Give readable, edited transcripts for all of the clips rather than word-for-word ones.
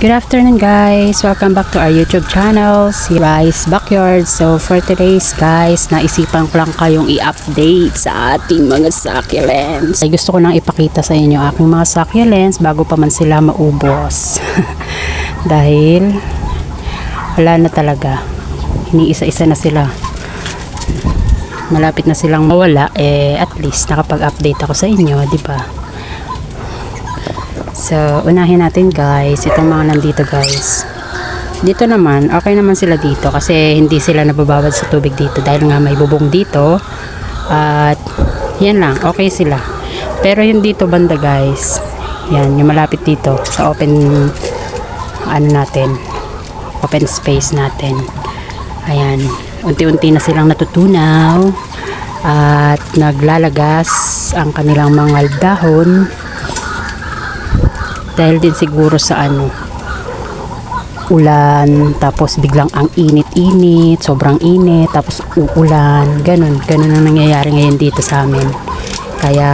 Good afternoon guys! Welcome back to our YouTube channel, si Rice Backyard. So for today's guys, naisipan ko lang kayong i-update sa ating mga succulents. Ay gusto ko lang ipakita sa inyo aking mga succulents bago pa man sila maubos. Dahil wala na talaga. Iniisa-isa na sila. Malapit na silang mawala. At least nakapag-update ako sa inyo, di ba? So, unahin natin guys, itong mga nandito guys. Dito naman, okay naman sila dito kasi hindi sila nababawad sa tubig dito dahil nga may bubong dito. At yan lang, okay sila. Pero yung dito banda guys, yan, yung malapit dito sa open, open space natin. Ayan, unti-unti na silang natutunaw at naglalagas ang kanilang mga dahon. Dahil din siguro sa ulan, tapos biglang ang init-init, sobrang init, tapos uulan, ganun ang nangyayari ngayon dito sa amin. Kaya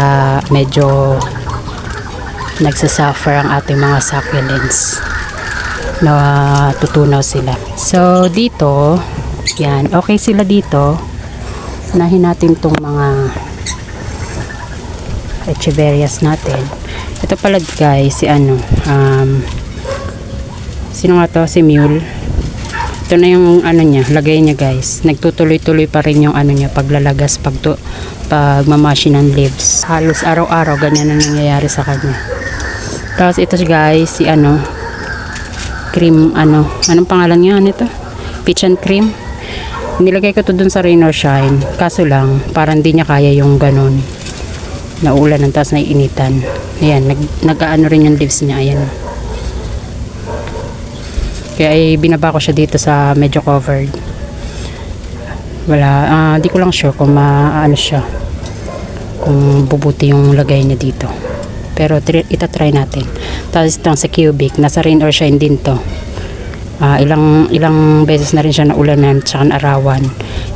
medyo nagsasuffer ang ating mga succulents na tutunaw sila. So dito, yan, okay sila dito. Unahin natin tong mga echeverias natin. Ito pala guys, si sino nga to? Si Mule. Ito na yung niya, lagay niya guys. Nagtutuloy-tuloy pa rin yung niya, paglalagas, pagmamashi ng leaves. Halos araw-araw, ganyan na nangyayari sa kanya. Tapos ito guys, si cream, anong pangalan niya nito? Peach and cream. Nilagay ko to dun sa Rain or Shine. Kaso lang, parang hindi niya kaya yung ganun. Naulan ng taas na initan. Ayan, nag-aano rin yung leaves niya. Ayan. Kaya ay binaba ko siya dito sa medyo covered. Wala, di ko lang sure kung maano siya. Kung bubuti yung lagay niya dito. Pero itatry natin. Tapos itong sa cubic, nasa Rain or Shine din to. Ilang beses na rin siya naulanan tsaka naarawan.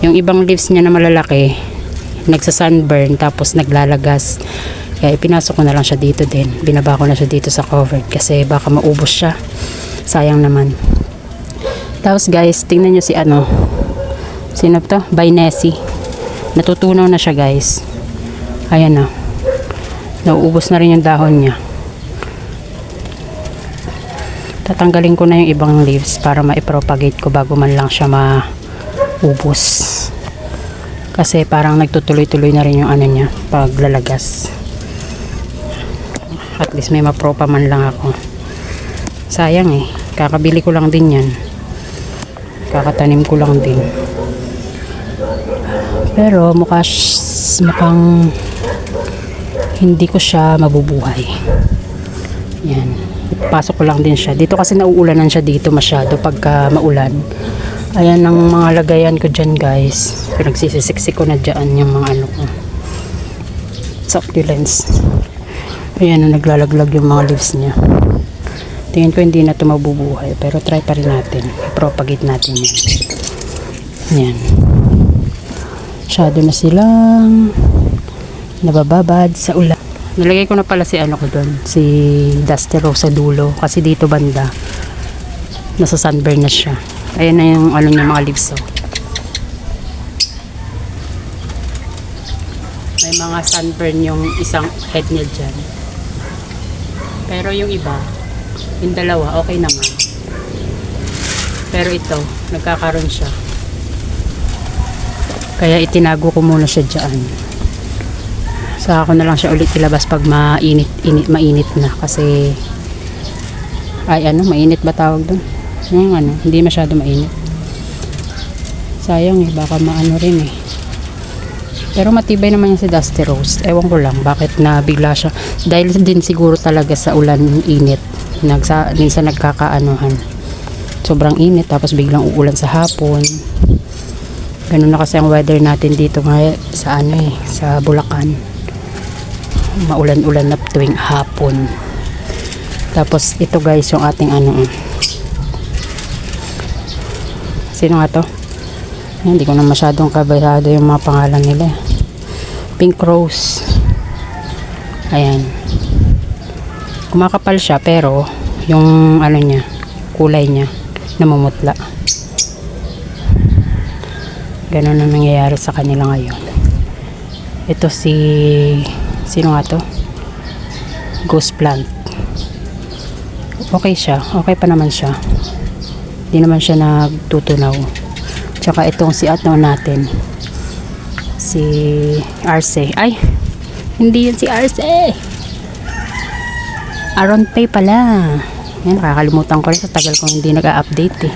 Yung ibang leaves niya na malalaki, nagsa-sunburn tapos naglalagas. Kaya ipinasok ko na lang siya dito din. Binaba ko na siya dito sa covered kasi baka maubos siya. Sayang naman. Tapos guys, tingnan nyo si sino to? By Nessie. Natutunaw na siya guys. Ayan na. Nauubos na rin yung dahon niya. Tatanggalin ko na yung ibang leaves para ma-propagate ko bago man lang siya maubos. Kasi parang nagtutuloy-tuloy na rin yung niya, paglalagas. At least may mapropa man lang ako. Sayang kakabili ko lang din yan. Kakatanim ko lang din. Pero mukhang hindi ko siya mabubuhay. Yan. Ipasok ko lang din siya. Dito kasi nauulanan siya dito masyado pagka maulan. Ayan ang mga lagayan ko dyan guys. Pinagsisisiksik ko na dyan yung mga ko. Succulents. Ayan naglalaglag yung mga leaves niya. Tingin ko hindi na ito mabubuhay. Pero try pa rin natin. I-propagate natin yan. Ayan. Masyado na silang nabababad sa ulan. Nilagay ko na pala si ko doon. Si Dusty Rose sa dulo. Kasi dito banda nasa sunburn na siya. Ayan na yung niya mga leaves. May mga sunburn yung isang head niya dyan. Pero yung iba, yung dalawa, okay naman. Pero ito, nagkakaroon siya. Kaya itinago ko muna siya dyan. Saka ko na lang siya ulit ilabas pag mainit na. Kasi, mainit ba tawag doon? Yung hindi masyado mainit. Sayang baka maano rin Pero matibay naman yung si Dusty Rose. Ewan ko lang bakit nabigla siya. Dahil din siguro talaga sa ulan init. Minsan nagkakaanuhan. Sobrang init tapos biglang uulan sa hapon. Ganun na kasi ang weather natin dito sa sa Bulacan. Maulan-ulan na tuwing hapon. Tapos ito guys yung ating sino nga to? Hindi ko na masyadong kabisado yung mga pangalan nila. Pink Rose. Ayan. Kumakapal siya pero yung niya kulay niya, namumutla. Ganun ang nangyayari sa kanila ngayon. Ito sino nga to? Ghost plant. Okay siya, okay pa naman siya. Hindi naman siya nagtutunaw. Tsaka itong si natin, si Arce. Ay, hindi yan si Arce. Aron Pay pala. Yan, nakakalimutan ko rin sa tagal kong hindi nag-update eh.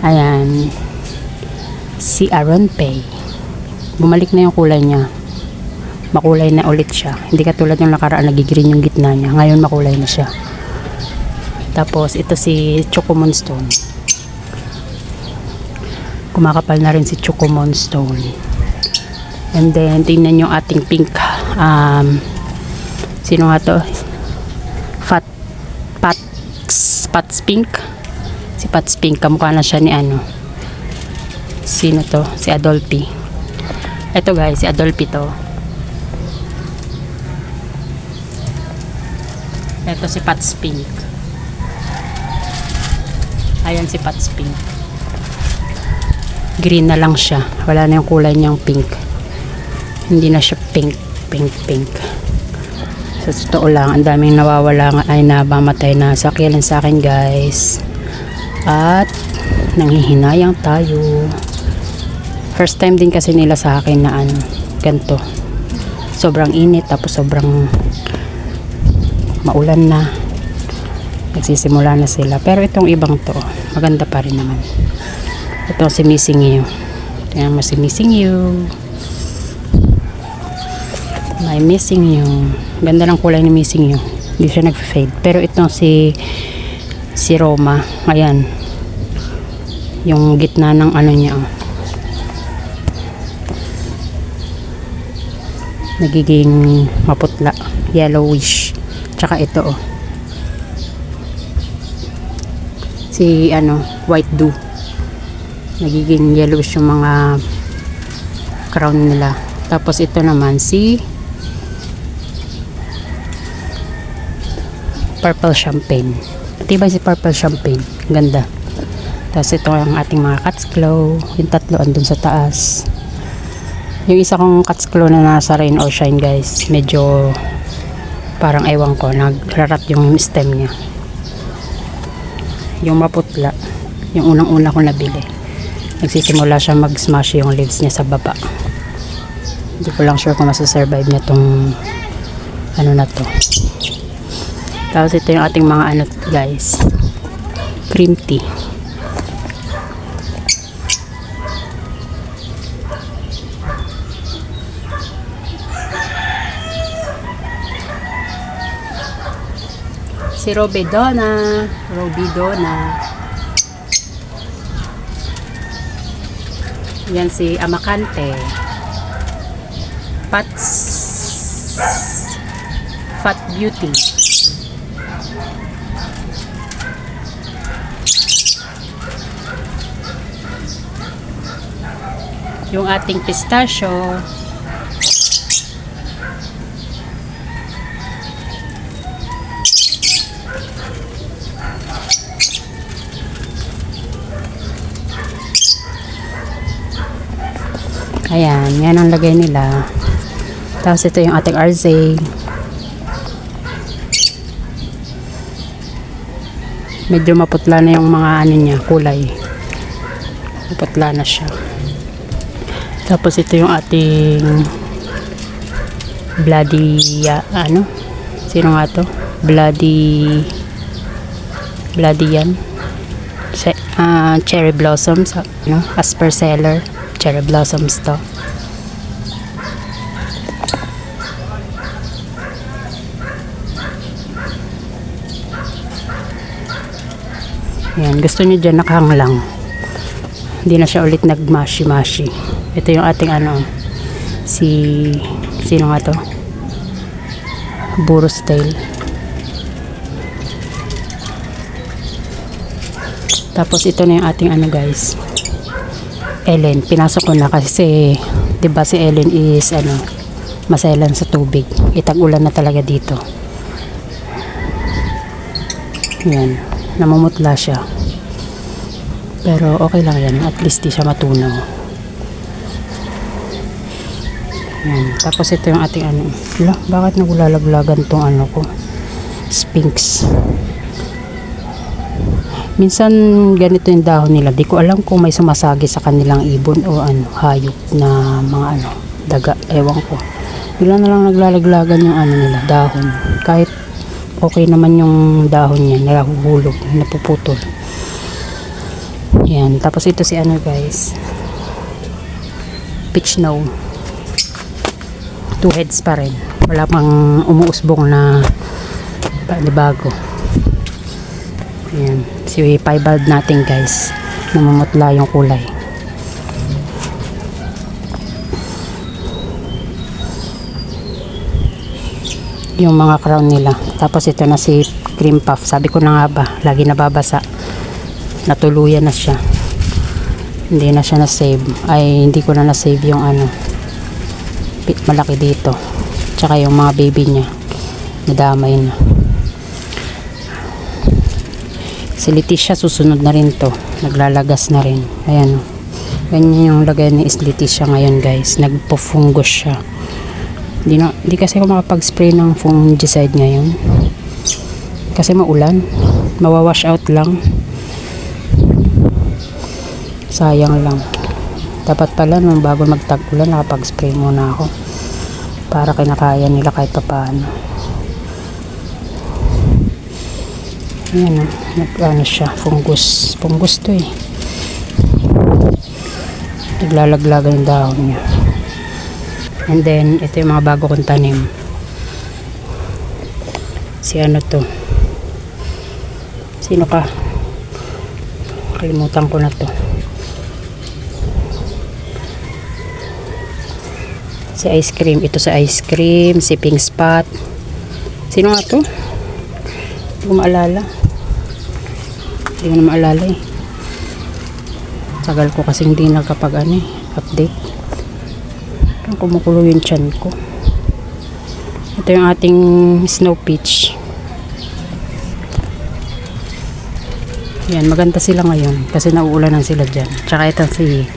Ayan. Si Aron Pay. Bumalik na yung kulay niya. Makulay na ulit siya. Hindi katulad yung nakaraan, nagigreen yung gitna niya. Ngayon makulay na siya. Tapos ito si Chocomon Stone. Kumakapal na rin si Chocomon Stone. And then tingnan yung ating pink. Sino nga to? Pats Pink. Si Pats Pink, kamukha na siya ni sino to? Si Adolphi. Ito guys, si Adolphi to. Ito si Pats Pink. Ayan si Pats Pink. Green na lang siya. Wala na yung kulay niyang pink. Hindi na siya pink. Sa totoo lang, ang daming nawawala ay nabamatay na sakyalan sa akin guys. At nanghihinayang tayo. First time din kasi nila sa akin na ganito. Sobrang init, tapos sobrang maulan na. Nagsisimula na sila. Pero itong ibang to, maganda pa rin naman. Ito si Missing You. Tingnan mo si Missing You. May Missing You. Ganda ng kulay ni Missing You. Hindi siya nag-fade. Pero itong si Roma. Ayan. Yung gitna ng niya. Nagiging maputla. Yellowish. Tsaka ito si White Dew. Nagiging yellowish yung mga crown nila. Tapos ito naman si Purple Champagne. Matibay si Purple Champagne. Ganda. Tapos ito ang ating mga Cat's Claw. Yung tatlo andun sa taas. Yung isa kong Cat's Claw na nasa Rain or Shine guys, medyo parang ewan ko, nagrarat yung stem niya. Yung maputla, yung unang-una kong nabili, nagsisimula siya mag-smash yung leaves niya sa baba. Hindi ko lang sure kung masasurvive niya tong na to. Tapos ito yung ating mga guys, cream tea. Si Robidona. Yan si Amakante. Fat Beauty. Yung ating pistachio. Ayan, yan ang lagay nila. Tapos ito yung ating RZ. Medyo maputla na yung mga niya, kulay. Maputla na siya. Tapos ito yung ating bloody, sino nga to? Bloody yan. Cherry blossoms, asperseller. Cherry blossoms to. Yan, gusto niyo dyan nakahanglang. Hindi na siya ulit nagmashi-mashi. Ito yung ating sino nga to? Burros tail. Tapos ito na yung ating guys, Ellen. Pinasok ko na kasi 'di ba si Ellen is maselan sa tubig. Itag-ulan na talaga dito. Yan, namumutla siya. Pero okay lang yan, at least di siya matunaw. Yan. Tapos ito yung ating ano. Hala, bakit nagulalaglagan tong ano ko? Sphinx. Minsan ganito yung dahon nila. Di ko alam kung may sumasagi sa kanilang ibon o ano, hayop na mga ano, daga. Ewan ko. Bigla na lang naglalaglagan yung ano nila, dahon. Kahit okay naman yung dahon niya, nahuhulog, napuputol. Yan. Tapos ito si ano guys. Peach snow. 2 heads pa rin. Wala pang umuusbong na panibago. Ayan. Si piebald natin guys. Namumutla yung kulay. Yung mga crown nila. Tapos ito na si cream puff. Sabi ko na nga ba, lagi nababasa. Natuluyan na siya. Hindi na siya na-save. Ay, hindi ko na na-save yung ano. Malaki dito. Tsaka yung mga baby niya. Nadamay na. Si Leticia susunod na rin to. Naglalagas na rin. Ayan o. Ganyan yung lagay ni Leticia ngayon guys. Nagpo-fungus siya. Di kasi ako makapag-spray ng fungicide ngayon. Kasi maulan. Mawawash out lang. Sayang lang. Dapat pala nung bago magtag-ulan nakapag-spray muna ako. Para kinakaya nila kahit papaano. Ayan o. Ano siya. Fungus. Fungus to eh. Naglalaglagan yung dahon niya. And then, ito yung mga bago kong tanim. Si ano to? Sino ka? Kalimutan ko na to. Si ice cream. Ito sa ice cream. Si pink spot. Sino nga to? Hindi ko maalala. Hindi ko na maalala eh. Tagal ko kasi hindi nagkapag ano eh. Update. Kumukulo yung tiyan ko. Ito yung ating snow peach. Yan, maganda sila ngayon kasi nauulanan sila dyan. Tsaka ito si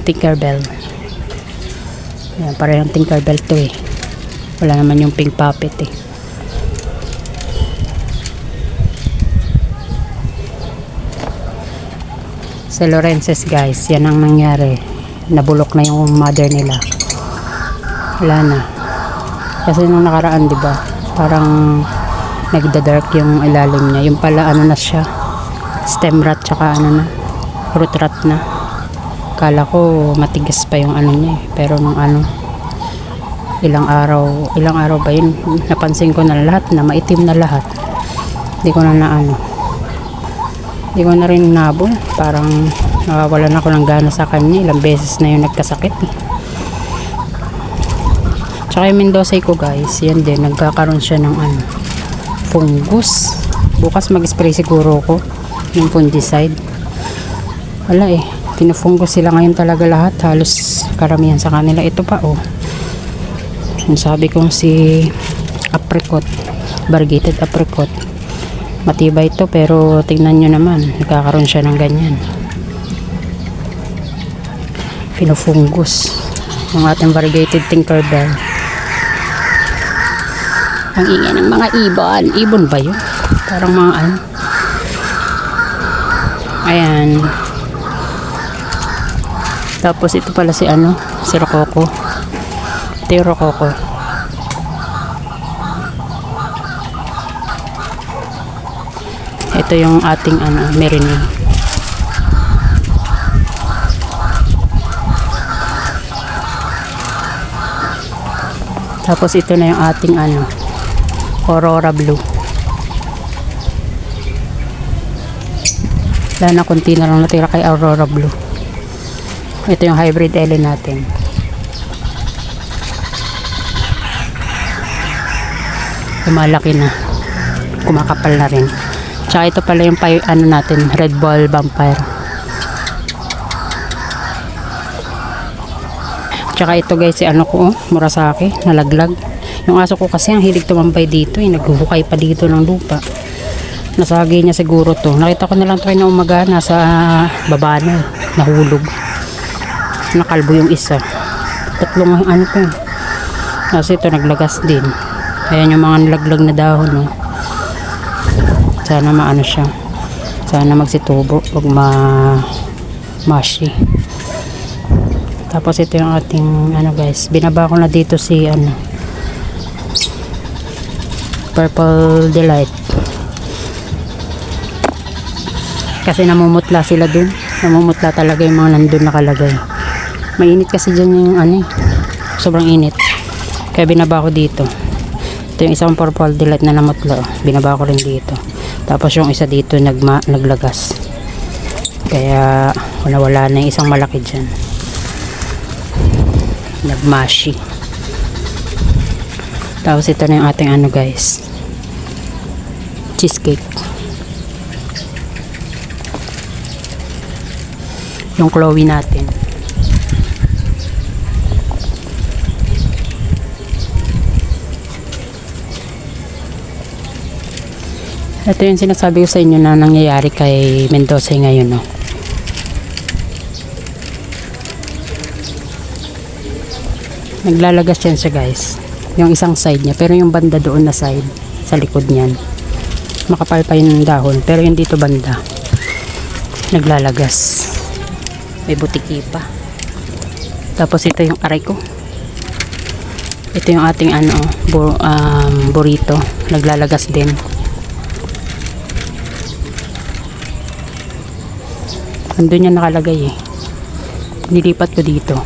Tinkerbell. Yan, parehong Tinkerbell to eh. Wala naman yung pink puppet eh. Sa Lorences guys, yan ang nangyari. Nabulok na yung mother nila. Wala na. Kasi nung nakaraan, di ba? Parang nagda-dark yung ilalim niya. Yung pala ano na siya, stem rot tsaka ano na, root rot na. Kala ko matigas pa yung ano niya eh. Pero nung ano, ilang araw ba yun? Napansin ko na lahat na maitim na lahat. Hindi ko na hindi ko na rin nabol. Parang nawawalan ako ng gana sa kanya. Ilang beses na yung nagkasakit. Tsaka yung Mendoza ko guys, yan din. Nagkakaroon siya ng ano, fungus. Bukas mag-spray siguro ko ng fungicide. Wala eh. Pinufungus sila ngayon talaga lahat. Halos karamihan sa kanila. Ito pa oh. Yung sabi kong si apricot. Variegated apricot. Matibay ito pero tingnan nyo naman, nagkakaroon siya ng ganyan. Pinufungus ng ating variegated Tinkerbell. Ang ingay ng mga ibon. Ibon ba yun? Parang mga ano. Ayan. Tapos ito pala si ano, si Rococo. Ito yung Rococo. Ito yung ating ano, Merinid. Tapos ito na yung ating ano, Aurora Blue. Wala na, konti na lang natira kay Aurora Blue. Ito yung hybrid Ellen natin. Lumalaki na. Kumakapal na rin. Tsaka ito pala yung ano natin, red ball vampire. Tsaka ito guys, si ano ko, Murasaki, nalaglag. Yung aso ko kasi ang hilig tumambay dito, naghuhukay pa dito ng lupa. Nasagi niya siguro to. Nakita ko na lang tayo na umaga, nasa baba na, nahulog. Nakalbo yung isa. Tatlong ano to. Kasi ito naglagas din. Ayan yung mga nalaglag na dahon, no. Sana maano siya. Sana magsitubo, wag mashi. Tapos ito yung ating ano guys, binaba ko na dito si ano, Purple Delight. Kasi namumutla sila dun. Namumutla talaga yung mga nandun nakalagay. Mainit kasi dyan yung ano, sobrang init. Kaya binaba ko dito. Ito yung isang Purple Delight na namutla. Binaba ko rin dito. Tapos yung isa dito naglagas. Kaya wala na yung isang malaki dyan. Nagmashi. Tapos ito na yung ating ano guys, cheesecake. Yung Chloe natin. Ito yung sinasabi ko sa inyo na nangyayari kay Mendoza ngayon, no. Naglalagas yan siya guys, yung isang side niya, pero yung banda doon na side sa likod niyan makapal pa yung dahon, pero yung dito banda naglalagas, may butiki pa. Tapos ito yung aray ko, ito yung ating ano, burrito, naglalagas din. Andun yan nakalagay eh, nilipat ko dito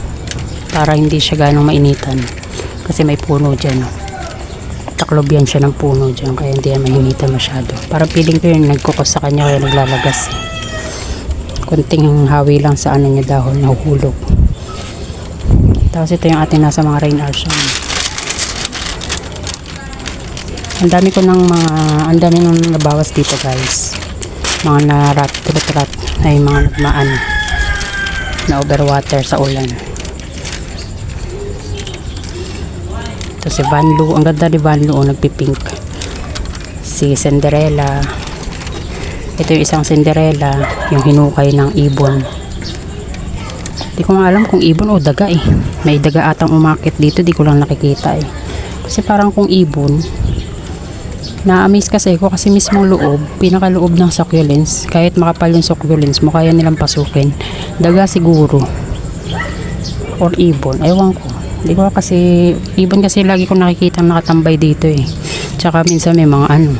para hindi siya ganong mainitan kasi may puno dyan, no? Taklob yan siya ng puno dyan, kaya hindi yan mainitan masyado. Parang feeling ko yun nagkukos sa kanya kaya naglalagas eh. Kunting hawi lang sa ano niya dahon, nahuhulog. Tapos ito yung ating nasa mga rain arson. Ang dami nang nabawas dito guys, mga narat ay mga nagmaan na overwater sa ulan. Si Van Lu, ang ganda ni Van Lu, nagpipink. Si Cinderella, ito yung isang Cinderella, yung hinukay ng ibon. Di ko nga alam kung ibon o daga eh. May daga atang umakit dito, di ko lang nakikita eh. Kasi parang kung ibon, na-amaze kasi ko kasi mismong loob, pinakaloob ng succulents, kahit makapal yung succulents mo, kaya nilang pasukin. Daga siguro or ibon, ewan ko. Di ko kasi, ibon kasi lagi ko nakikita nakatambay dito eh. Tsaka minsan may mga ano,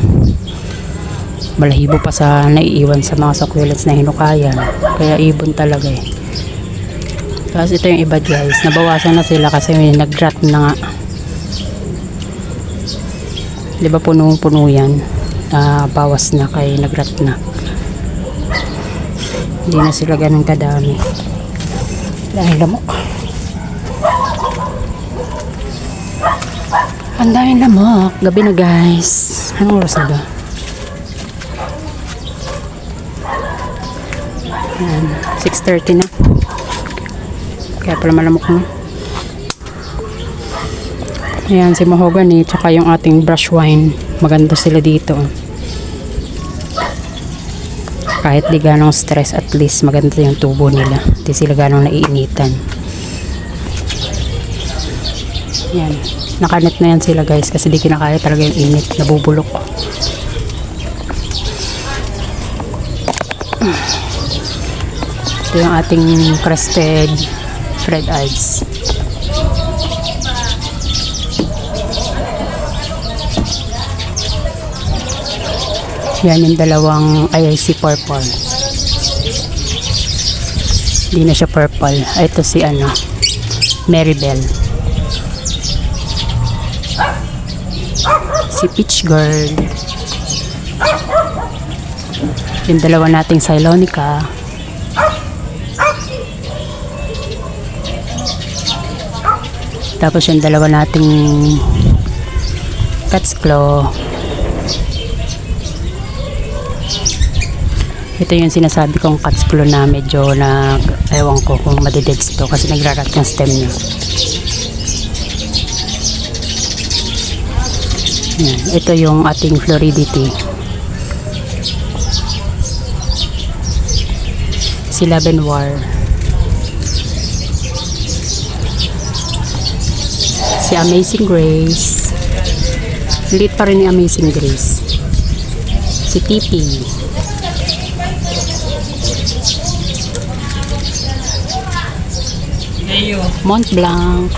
balahibo pa sa naiiwan sa mga succulents na hinukayan. Kaya ibon talaga eh. Tapos ito yung iba guys, nabawasan na sila kasi may nag-rot na nga. Di ba puno-puno yan? Bawas na kaya nag-rot na. Hindi na sila ganun kadami. Dahil lamok. Ang daming lamok. Gabi na guys. Anong oras na ba? Ayan, 6:30 na. Kaya pala malamok na. Ayan, si mahogany tsaka yung ating brush wine. Maganda sila dito. Kahit di ganong stress, at least maganda yung tubo nila. Di sila ganong naiinitan. Ayan. Nakanet na yan sila guys kasi di kinakaya talaga yung init, nabubulok. Ito yung ating crested red eyes. Yan yung dalawang IIC purple. Hindi na siya purple. Ito si ano, Maribel. Si Peach Girl. Yung dalawa nating Cylonica. Tapos yung dalawa nating Cat's Claw. Ito yung sinasabi kong Cat's Claw na medyo ewan ko kung madideds to kasi nagrarat yung stem niya. Yan. Ito yung ating Floridity. Sila Benoir. Si Amazing Grace. Lit pa rin ni Amazing Grace. Si Tipi. Mont Blanc.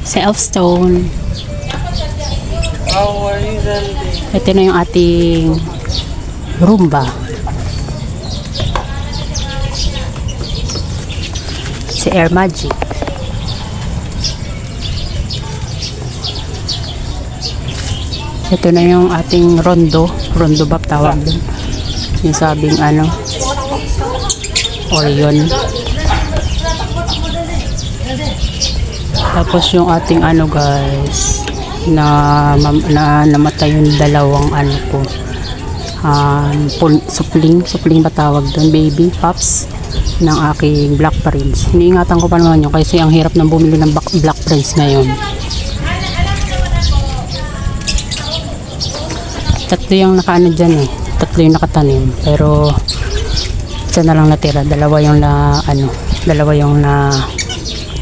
Si Elfstone. Ito na yung ating Roomba. Si Air Magic. Ito na yung ating Rondo. Rondo ba tawag dun? Yung sabing ano, Orion. Tapos yung ating ano guys, na namatay yung dalawang ano ko, supling ba tawag dun, baby pups ng aking Black Prince. Iniingatan ko pa naman yun kasi ang hirap ng bumili ng Black Prince ngayon. Tatlo yung nakaano dyan eh, tatlo yung nakatanim, pero isa na lang natira, dalawa yung na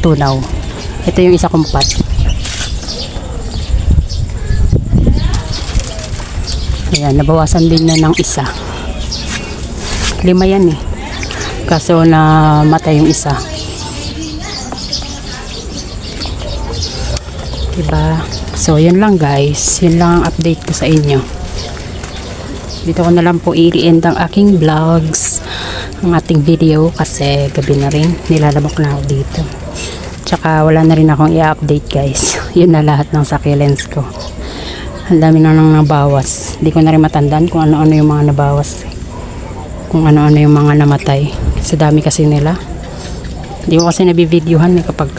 tunaw. Ito yung isa kong pot. Ayan, nabawasan din na ng isa. 5 yan eh, kaso na matay yung isa, diba? So yun lang guys, yun lang ang update ko sa inyo. Dito ko na lang po i-end ang aking vlogs, ang ating video, kasi gabi na rin, nilalabok na ako dito. Tsaka wala na rin akong i-update guys. Yun na lahat ng succulents ko. Ang dami na nang nabawas. Hindi ko na rin matandaan kung ano-ano yung mga nabawas, kung ano-ano yung mga namatay. Sa dami kasi nila. Hindi ko kasi nabivideohan eh kapag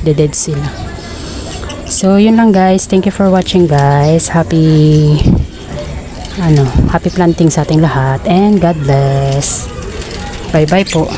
dead sila. So yun lang guys, thank you for watching guys. Happy planting sa ating lahat, and God bless. Bye bye po.